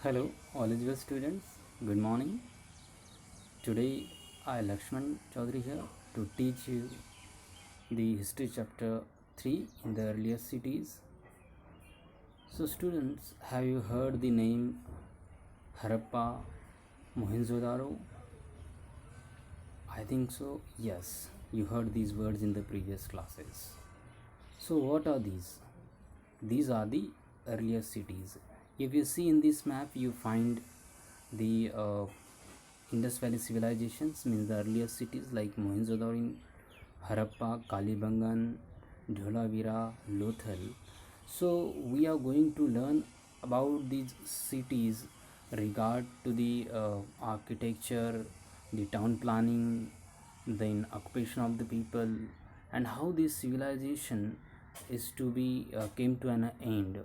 Hello, all eligible students. Good morning. Today, I Lakshman Chaudhary here to teach you the history chapter 3 in the earliest cities. So, students, have you heard the name Harappa, Mohenjo-daro? I think so. Yes, you heard these words in the previous classes. So, what are these? These are the earliest cities. If you see in this map, you find the Indus Valley civilizations, means the earliest cities like Mohenjo-daro in Harappa, Kalibangan, Dholavira, Lothal. So we are going to learn about these cities regard to the architecture, the town planning, then occupation of the people, and how this civilization is to be came to an end.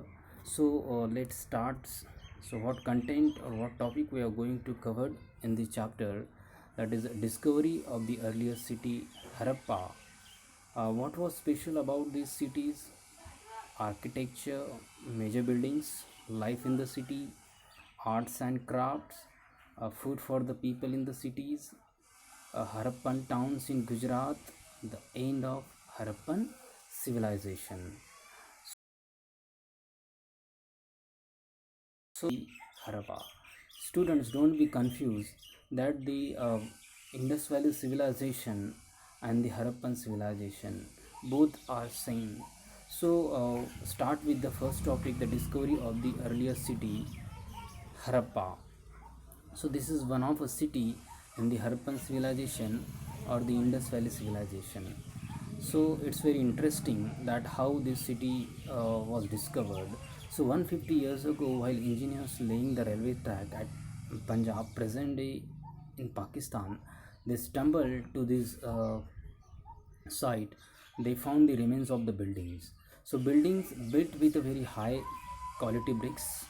So let's start. So what content or what topic we are going to cover in the chapter, that is discovery of the earliest city Harappa. What was special about these cities? Architecture, major buildings, life in the city, arts and crafts, food for the people in the cities, Harappan towns in Gujarat, the end of Harappan civilization. So, Harappa. Students, don't be confused that the Indus Valley civilization and the Harappan civilization both are same. So, start with the first topic, the discovery of the earliest city, Harappa. So this is one of a city in the Harappan civilization or the Indus Valley civilization. So it's very interesting that how this city was discovered. So 150 years ago, while engineers laying the railway track at Punjab, present day in Pakistan, they stumbled to this site. They found the remains of the buildings. So buildings built with a very high quality bricks,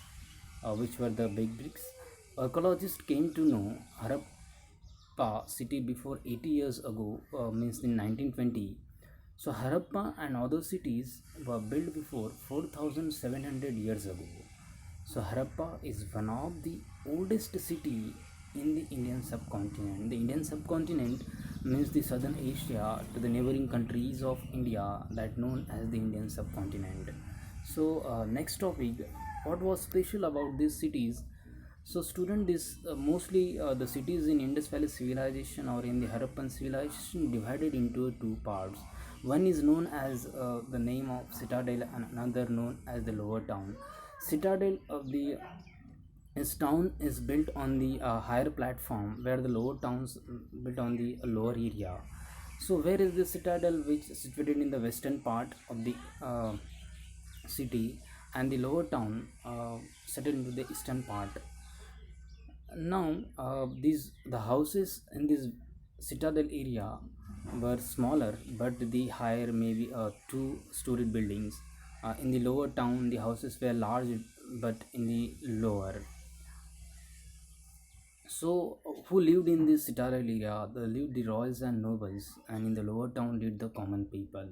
which were the big bricks. Archaeologists came to know Harappa city before 80 years ago, means in 1920. So Harappa and other cities were built before 4700 years ago. So Harappa is one of the oldest city in the Indian subcontinent. The Indian subcontinent means the southern Asia to the neighboring countries of India, that known as the Indian subcontinent. So next topic, what was special about these cities? So student, this mostly the cities in Indus Valley civilization or in the Harappan civilization divided into two parts. One is known as the name of Citadel and another known as the Lower Town. Citadel of the this town is built on the higher platform, where the lower towns built on the lower area. So where is the citadel, which is situated in the western part of the city, and the lower town settled into the eastern part. Now these the houses in this citadel area were smaller, but the higher, maybe two-storied buildings. In the lower town, the houses were large, but in the lower. So, who lived in this citadel area? They lived the royals and nobles, and in the lower town lived the common people,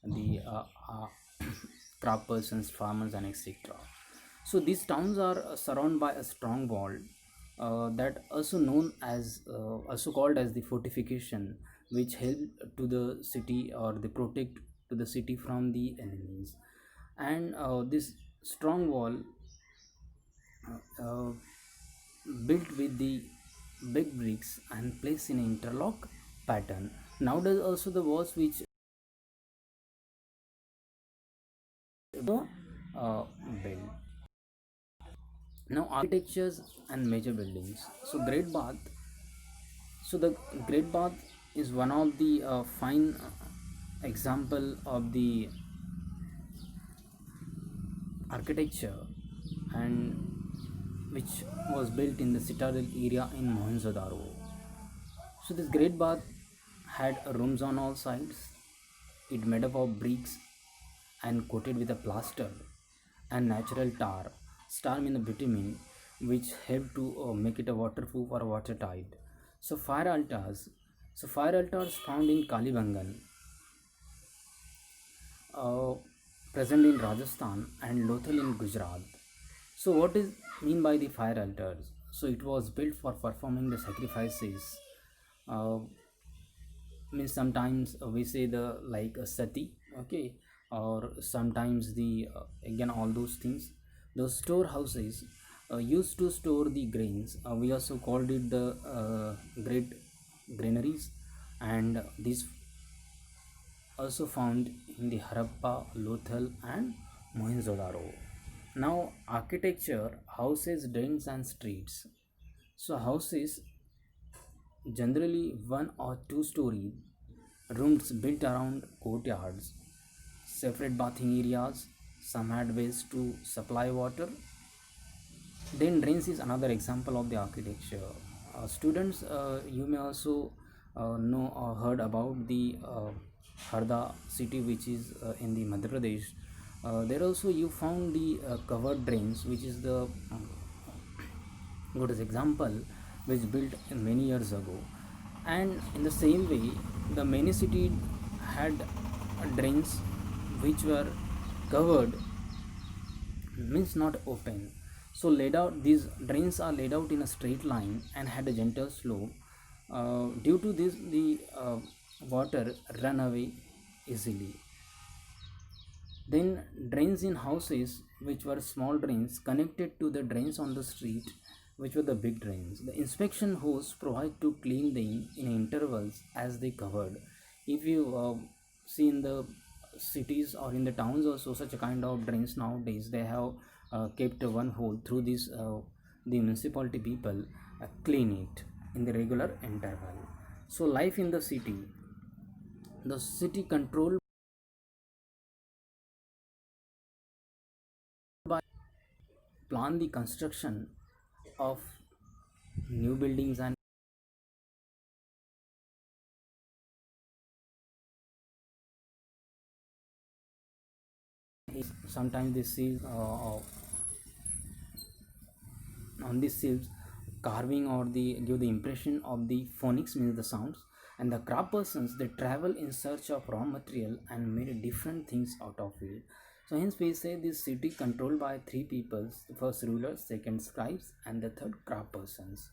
the craft persons, farmers, and etc. So, these towns are surrounded by a strong wall, that also called as the fortification, which help to the city or they protect to the city from the enemies. And this strong wall uh, built with the big bricks and placed in an interlock pattern. Nowadays also the walls which the built. Now architectures and major buildings. So Great Bath. So the Great Bath is one of the fine example of the architecture, and which was built in the citadel area in Mohenjo-daro. So this Great Bath had rooms on all sides. It made up of bricks and coated with a plaster and natural tar means the bitumen, which helped to make it a waterproof or watertight. So fire altars found in Kalibangan, uh, present in Rajasthan and Lothal in Gujarat. So what is mean by the fire altars. So it was built for performing the sacrifices. Uh, Means sometimes we say the like a sati, okay, or sometimes the again all those things. Those storehouses used to store the grains. We also called it the great granaries, and these also found in the Harappa, Lothal, and Mohenjo-daro. Now, architecture, houses, drains, and streets. So, houses generally one or two story rooms built around courtyards, separate bathing areas. Some had ways to supply water. Then drains is another example of the architecture. Students, you may also know or heard about the Harda city, which is in the Madhya Pradesh. There also you found the covered drains, which is the good example, which built many years ago. And in the same way, the many cities had drains which were covered, means not open. So laid out, these drains are laid out in a straight line and had a gentle slope. Due to this, the water run away easily. Then drains in houses, which were small drains, connected to the drains on the street, which were the big drains. The inspection hose provide to clean them in intervals as they covered. If you see in the cities or in the towns also such a kind of drains nowadays, they have kept one hole through this. The municipality people clean it in the regular interval. So life in the city controlled by plan the construction of new buildings, and sometimes they see on these sills carving or the give the impression of the phonics, means the sounds. And the craft persons, they travel in search of raw material and made different things out of it. So hence we say this city controlled by three peoples: the first rulers, second scribes, and the third craft persons.